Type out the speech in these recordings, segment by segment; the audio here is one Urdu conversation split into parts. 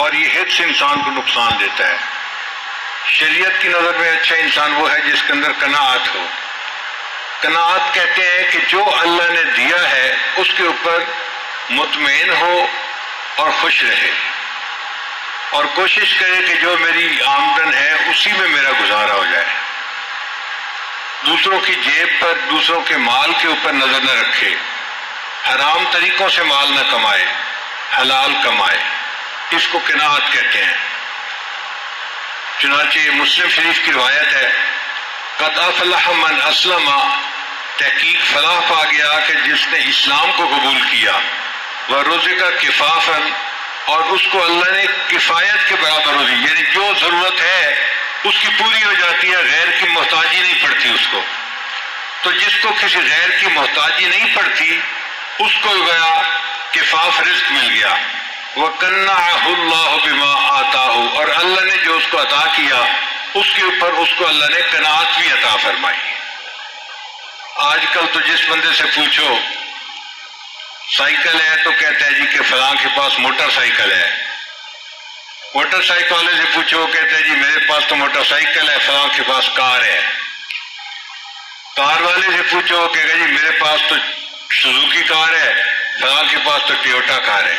اور یہ حرص انسان کو نقصان دیتا ہے۔ شریعت کی نظر میں اچھا انسان وہ ہے جس کے اندر قناعت ہو۔ قناعت کہتے ہیں کہ جو اللہ نے دیا ہے اس کے اوپر مطمئن ہو اور خوش رہے، اور کوشش کرے کہ جو میری آمدن ہے اسی میں میرا گزارا ہو جائے، دوسروں کی جیب پر، دوسروں کے مال کے اوپر نظر نہ رکھے، حرام طریقوں سے مال نہ کمائے، حلال کمائے، اس کو قناعت کہتے ہیں۔ چنانچہ مسلم شریف کی روایت ہے، قد افلح من اسلم، تحقیق فلاح پا گیا کہ جس نے اسلام کو قبول کیا، ورزق کفافا، اور اس کو اللہ نے کفایت کے برابر ہو دی، یعنی جو ضرورت ہے اس کی پوری ہو جاتی ہے، غیر کی محتاجی نہیں پڑتی اس کو۔ تو جس کو کسی غیر کی محتاجی نہیں پڑتی اس کو گیا کفاف رزق مل گیا۔ وَقَنَّعَهُ اللَّهُ بِمَا آتَاهُ، اور اللہ نے جو اس کو عطا کیا اس کے اوپر اس کو اللہ نے قناعت بھی عطا فرمائی۔ آج کل تو جس بندے سے پوچھو سائیکل ہے تو کہتا ہے جی کہ فلاں کے پاس موٹر سائیکل ہے، موٹر سائیکل والے سے پوچھو کہتا ہے جی میرے پاس تو موٹر سائیکل ہے، فلاں کے پاس کار ہے، کار والے سے پوچھو کہے گا جی میرے پاس تو سوزوکی کار ہے، فلاں کے پاس تو ٹویوٹا کار ہے،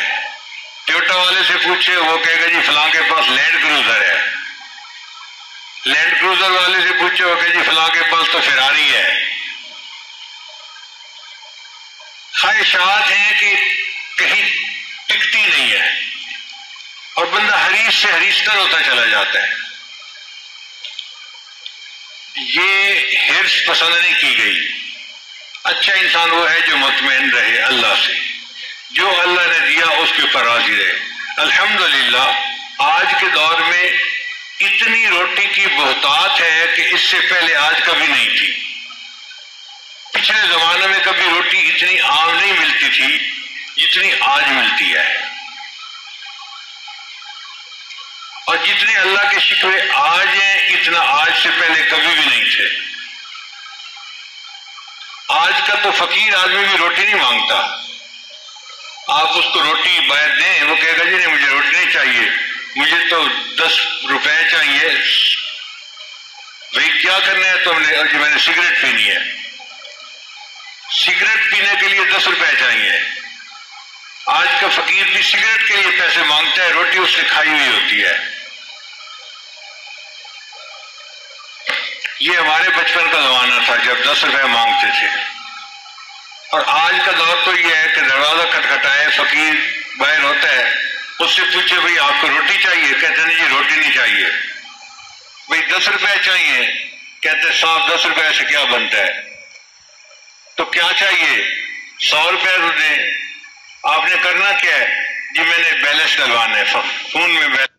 ٹویوٹا والے سے پوچھے وہ کہے گا جی فلاں کے پاس لینڈ کروزر ہے، لینڈ کروزر والے سے پوچھو کہ جی فلاں کے پاس تو فراری ہے۔ خواہشات ہیں کہ کہیں ٹکتی نہیں ہے، اور بندہ حریص سے حریص تر ہوتا چلا جاتا ہے۔ یہ حرص پسند نہیں کی گئی۔ اچھا انسان وہ ہے جو مطمئن رہے اللہ سے، جو اللہ نے دیا اس کے اوپر راضی رہے۔ الحمدللہ آج کے دور میں اتنی روٹی کی بہتات ہے کہ اس سے پہلے آج کبھی نہیں تھی۔ پچھلے زمانے میں کبھی روٹی اتنی عام نہیں ملتی تھی جتنی آج ملتی ہے، اور جتنے اللہ کے شکر آج ہیں اتنا آج سے پہلے کبھی بھی نہیں تھے۔ آج کا تو فقیر آدمی بھی روٹی نہیں مانگتا، آپ اس کو روٹی باہر دیں وہ کہے گا جی نہیں مجھے روٹی نہیں چاہیے، مجھے تو 10 روپے چاہیے۔ بھئی کیا کرنا ہے تم نے؟ جی میں نے سگریٹ پینی ہے، سگریٹ پینے کے لیے 10 روپے چاہیے۔ آج کا فقیر بھی سگریٹ کے لیے پیسے مانگتا ہے، روٹی اس نے کھائی ہوئی ہوتی ہے۔ یہ ہمارے بچپن کا زمانہ تھا جب 10 روپے مانگتے تھے، اور آج کا دور تو یہ ہے کہ دروازہ کھٹکھٹائے، فقیر باہر ہوتا ہے، اس سے پوچھے بھئی آپ کو روٹی چاہیے؟ کہتے ہیں جی روٹی نہیں چاہیے۔ بھئی 10 روپے چاہیے؟ کہتے ہیں صاحب 10 روپے سے کیا بنتا ہے؟ تو کیا چاہیے؟ 100 روپے دیں۔ آپ نے کرنا کیا ہے؟ جی میں نے بیلنس ڈلوانا ہے، فون میں بیلنس